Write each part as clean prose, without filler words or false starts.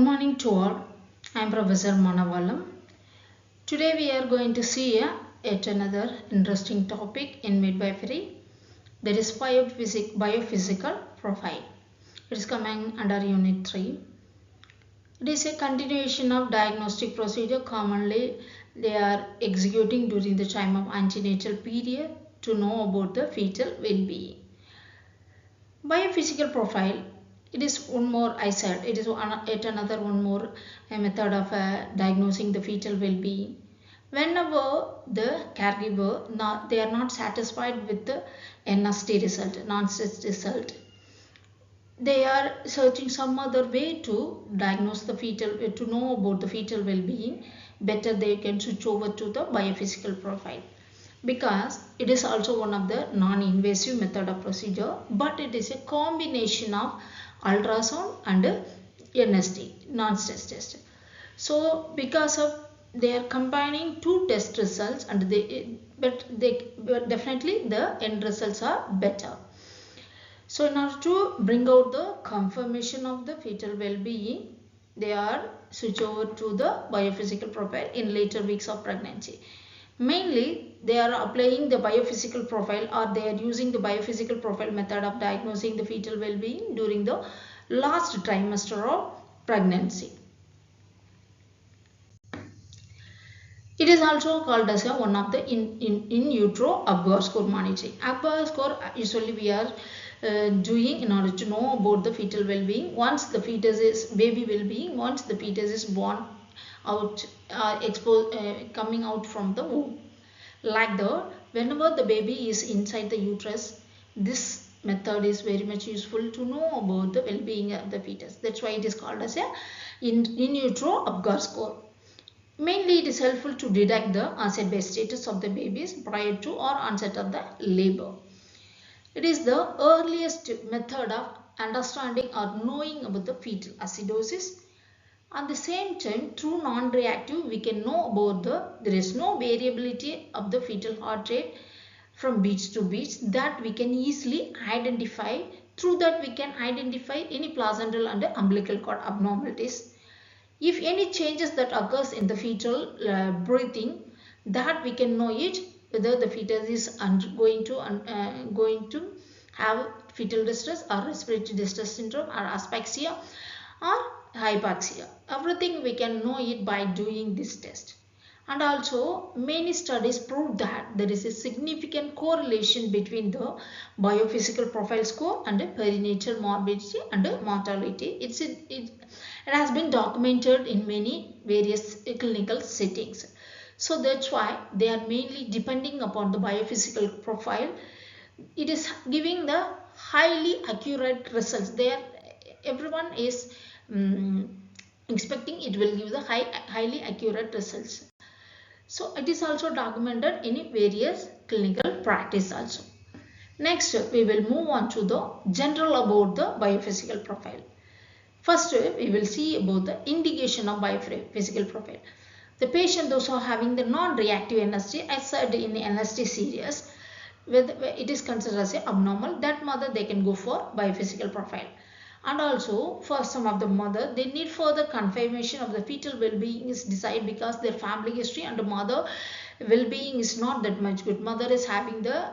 morning to all. I am Prof.Manavalam. Today we are going to see yet another interesting topic in midwifery, that is biophysical profile. It is coming under Unit 3. It is a continuation of diagnostic procedure commonly they are executing during the time of antenatal period to know about the fetal well-being. Biophysical profile, it is one more, I said, it is yet another one more method of diagnosing the fetal well-being. Whenever the caregiver, they are not satisfied with the NST result, non-stress result, they are searching some other way to diagnose the fetal, to know about the fetal well-being. Better they can switch over to the biophysical profile, because it is also one of the non-invasive method of procedure, but it is a combination of ultrasound and NST, non-stress test. So because of they are combining two test results, and but definitely the end results are better. So in order to bring out the confirmation of the fetal well-being, they are switch over to the biophysical profile in later weeks of pregnancy. Mainly, they are applying the biophysical profile, or they are using the biophysical profile method of diagnosing the fetal well-being during the last trimester of pregnancy. It is also called as one of the in utero Apgar score monitoring. Apgar score usually we are doing in order to know about the fetal well-being once the fetus is baby well-being, once the fetus is born out, coming out from the womb. Like that, whenever the baby is inside the uterus, this method is very much useful to know about the well-being of the fetus. That's why it is called as a in utero Apgar score. Mainly, it is helpful to detect the onset-based status of the babies prior to or onset of the labor. It is the earliest method of understanding or knowing about the fetal acidosis. At the same time, through non-reactive, we can know about there is no variability of the fetal heart rate from beach to beach, that we can easily identify. Through that, we can identify any placental and umbilical cord abnormalities. If any changes that occurs in the fetal breathing, that we can know it, whether the fetus is going to have fetal distress or respiratory distress syndrome or asphyxia or hypoxia. Everything we can know it by doing this test. And also, many studies prove that there is a significant correlation between the biophysical profile score and perinatal morbidity and mortality. It has been documented in many various clinical settings. So that's why they are mainly depending upon the biophysical profile. It is giving the highly accurate results. Everyone is expecting it will give the highly accurate results. So it is also documented in various clinical practice also. Next, we will move on to the general about the biophysical profile. First, we will see about the indication of biophysical profile. The patient, those who are having the non-reactive NST, I said in the NST series, where it is considered as abnormal, that mother they can go for biophysical profile. And also, for some of the mother, they need further confirmation of the fetal well-being is decided, because their family history and the mother well-being is not that much good. Mother is having the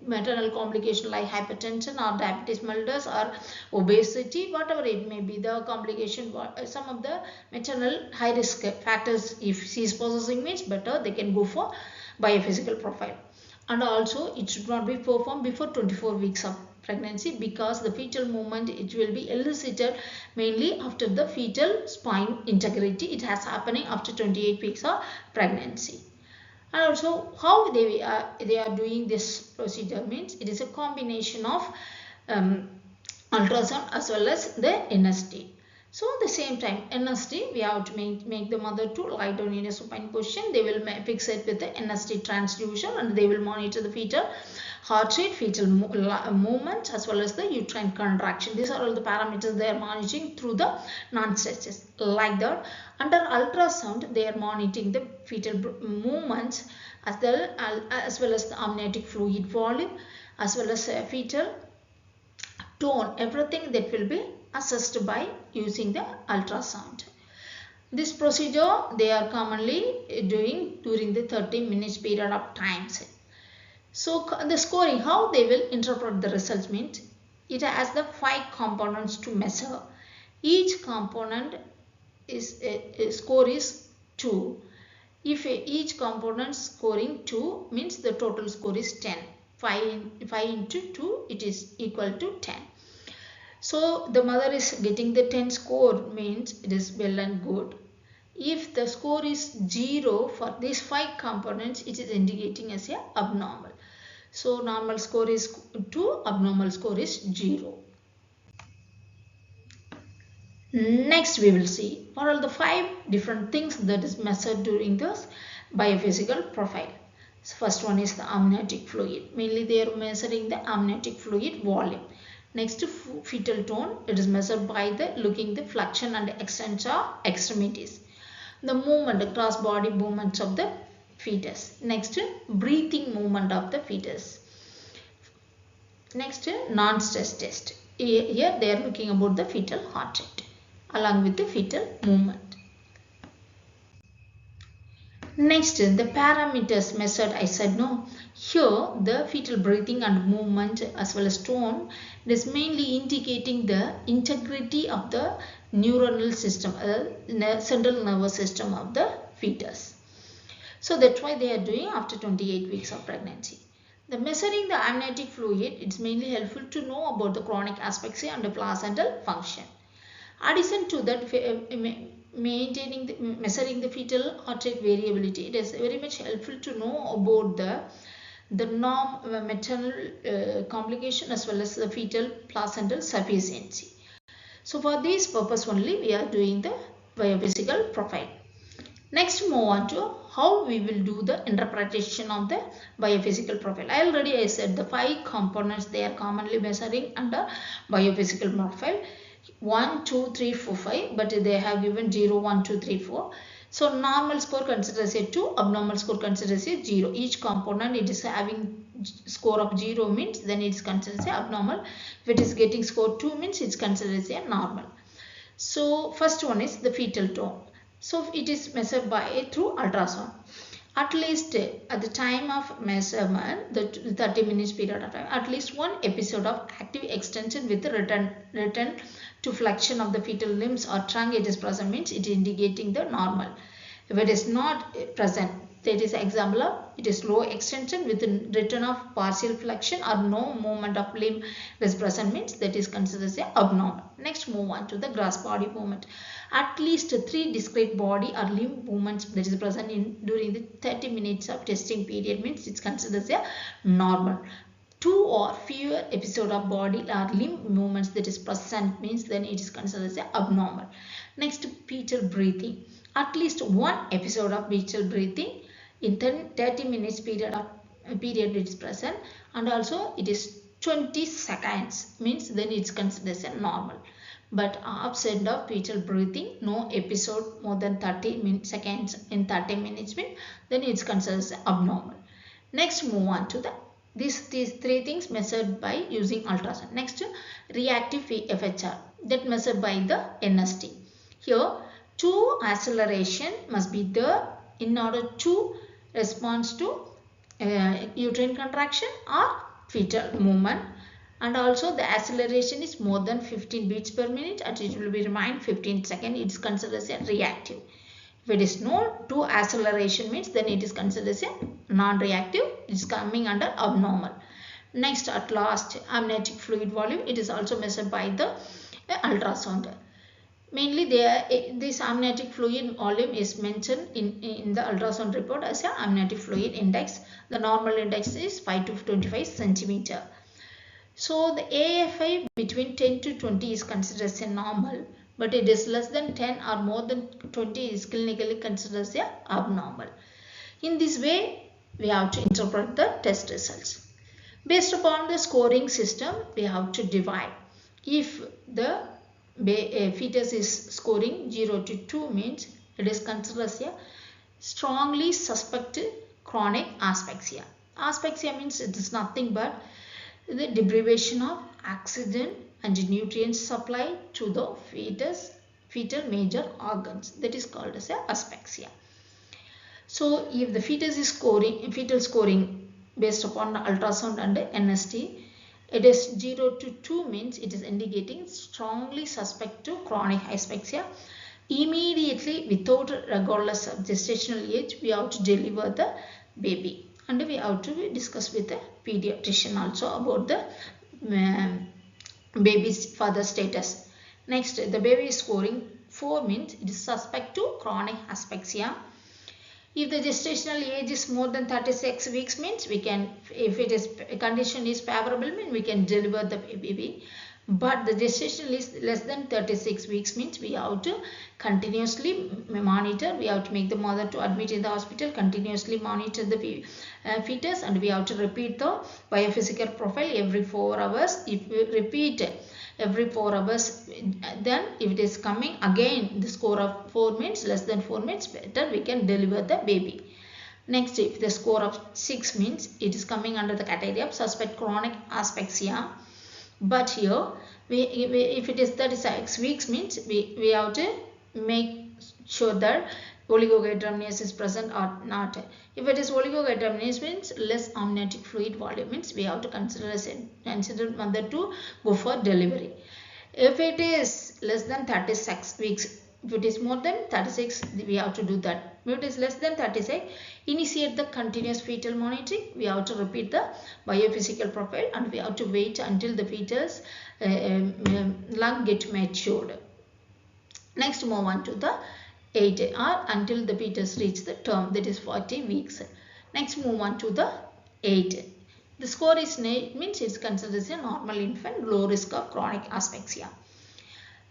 maternal complication like hypertension or diabetes mellitus or obesity, whatever it may be, the complication, some of the maternal high risk factors, if she is possessing, means better they can go for biophysical profile. And also, it should not be performed before 24 weeks of pregnancy, because the fetal movement, it will be elicited mainly after the fetal spine integrity. It has happening after 28 weeks of pregnancy. And also, how they are doing this procedure means it is a combination of ultrasound as well as the NST. So at the same time, NST, we have to make the mother to lie down in a supine position. They will fix it with the NST transducer, and they will monitor the fetal heart rate, fetal movement, as well as the uterine contraction. These are all the parameters they are monitoring through the non-stress test. Like that, under ultrasound, they are monitoring the fetal movements as well as the amniotic fluid volume, as well as fetal tone, everything that will be assessed by using the ultrasound. This procedure they are commonly doing during the 30 minutes period of times. So the scoring, how they will interpret the results means it has the 5 components to measure. Each component is a score is 2. If each component scoring 2 means the total score is 10. 5 into 2 it is equal to 10. So the mother is getting the 10 score means it is well and good. If the score is 0 for these 5 components, it is indicating as a abnormal. So normal score is 2, abnormal score is 0. Next we will see what are the 5 different things that is measured during this biophysical profile. So first one is the amniotic fluid. Mainly they are measuring the amniotic fluid volume. Next, fetal tone. It is measured by the looking the flexion and extension of extremities. The movement, cross body movements of the fetus. Next, breathing movement of the fetus. Next, non-stress test. Here they are looking about the fetal heart rate along with the fetal movement. Next, the parameters measured, I said no. Here, the fetal breathing and movement as well as tone, it is mainly indicating the integrity of the neuronal system, central nervous system of the fetus. So that's why they are doing after 28 weeks of pregnancy. The measuring the amniotic fluid, it's mainly helpful to know about the chronic asphyxia and the placental function. Addition to that, measuring the fetal heart rate variability, it is very much helpful to know about the maternal complication as well as the fetal placental sufficiency. So for this purpose only we are doing the biophysical profile. Next, move on to how we will do the interpretation of the biophysical profile. I said the 5 components they are commonly measuring under biophysical profile. 1, 2, 3, 4, 5, but they have given 0, 1, 2, 3, 4. So normal score considers a 2, abnormal score considers a 0. Each component it is having score of 0 means then it is considered a abnormal. If it is getting score 2 means it is considered a normal. So first one is the fetal tone. So it is measured by through ultrasound. At least at the time of measurement, the 30 minutes period of time, at least one episode of active extension with return to flexion of the fetal limbs or trunk it is present means it is indicating the normal. If it is not present, that is example of it is low extension with return of partial flexion or no movement of limb is present means that is considered as abnormal. Next, move on to the gross body movement. At least 3 discrete body or limb movements that is present during the 30 minutes of testing period means it's considered as a normal. 2 or fewer episode of body or limb movements that is present means then it is considered as abnormal. Next, fetal breathing. At least 1 episode of fetal breathing in 30 minutes period it is present, and also it is 20 seconds means then it's considered as a normal. But absent of fetal breathing, no episode more than 30 seconds in 30 minutes means then it's considered as abnormal. Next, move on to these 3 things measured by using ultrasound. Next, reactive FHR that measured by the NST. Here, 2 acceleration must be there in order to respond to uterine contraction or fetal movement, and also the acceleration is more than 15 beats per minute and it will be remain 15 seconds. It is considered as a reactive. If it is no 2 acceleration means then it is considered as a non-reactive. It is coming under abnormal. Next, at last, amniotic fluid volume. It is also measured by the ultrasound. Mainly this amniotic fluid volume is mentioned in the ultrasound report as a amniotic fluid index. The normal index is 5 to 25 centimeter. So the AFI between 10 to 20 is considered as a normal, but it is less than 10 or more than 20 is clinically considered as a abnormal. In this way, we have to interpret the test results. Based upon the scoring system, we have to divide. If the fetus is scoring 0 to 2 means it is considered as a strongly suspected chronic asphyxia. Asphyxia means it is nothing but the deprivation of oxygen and nutrients supply to the fetal major organs. That is called as asphyxia. So if the fetal scoring based upon the ultrasound and the NST, it is 0 to 2 means it is indicating strongly suspect to chronic asphyxia. Immediately, without regardless of gestational age, we have to deliver the baby, and we have to discuss with the pediatrician also about the baby's father status. Next, the baby is scoring 4 means it is suspect to chronic asphyxia. If the gestational age is more than 36 weeks means we can, if it is condition is favorable, means we can deliver the baby. But the gestation is less than 36 weeks means we have to continuously monitor. We have to make the mother to admit in the hospital, continuously monitor the fetus, and we have to repeat the biophysical profile every 4 hours. If we repeat every 4 hours, then if it is coming again the score of 4 means less than 4 means better we can deliver the baby. Next, if the score of 6 means it is coming under the category of suspect chronic asphyxia. But here if it is 36 weeks means we have to make sure that oligohydramnios is present or not. If it is oligohydramnios means less amniotic fluid volume means we have to consider mother to go for delivery. If it is less than 36 weeks, if it is more than 36, we have to do that. If it is less than 36, initiate the continuous fetal monitoring. We have to repeat the biophysical profile, and we have to wait until the fetus lung get matured. Next, move on to the 8 or until the fetus reach the term, that is 40 weeks. Next, move on to the 8. The score is means it's considered as a normal infant, low risk of chronic asphyxia.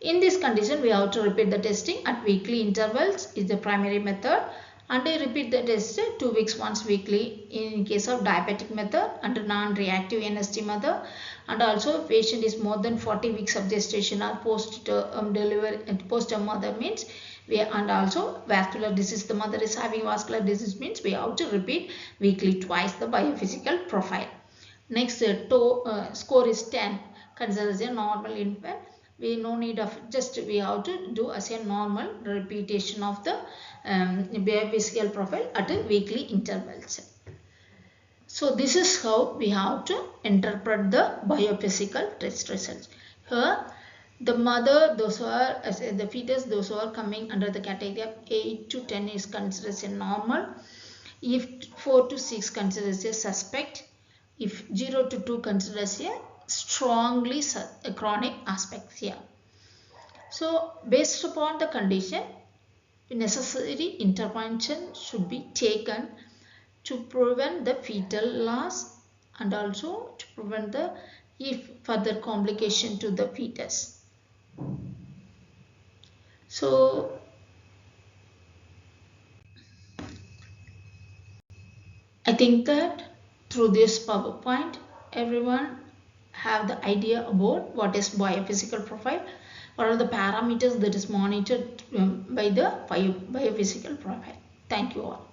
In this condition, we have to repeat the testing at weekly intervals is the primary method, and I repeat the test 2 weeks once weekly in case of diabetic method and non-reactive NST mother, and also if patient is more than 40 weeks of gestation or post-delivery post-term mother means and also vascular disease, the mother is having vascular disease means we have to repeat weekly twice the biophysical profile. Next, score is 10, considered as a normal infant. We no need of just we have to do as a normal repetition of the biophysical profile at a weekly intervals. So this is how we have to interpret the biophysical test results. Here the mother, those who are the fetus, those who are coming under the category of 8 to 10 is considered as a normal. If 4 to 6 considered as a suspect. If 0 to 2 considered as a strongly chronic asphyxia. So based upon the condition, necessary intervention should be taken to prevent the fetal loss and also to prevent the further complication to the fetus. So I think that through this PowerPoint everyone have the idea about what is biophysical profile, what are the parameters that is monitored by the biophysical profile. Thank you all.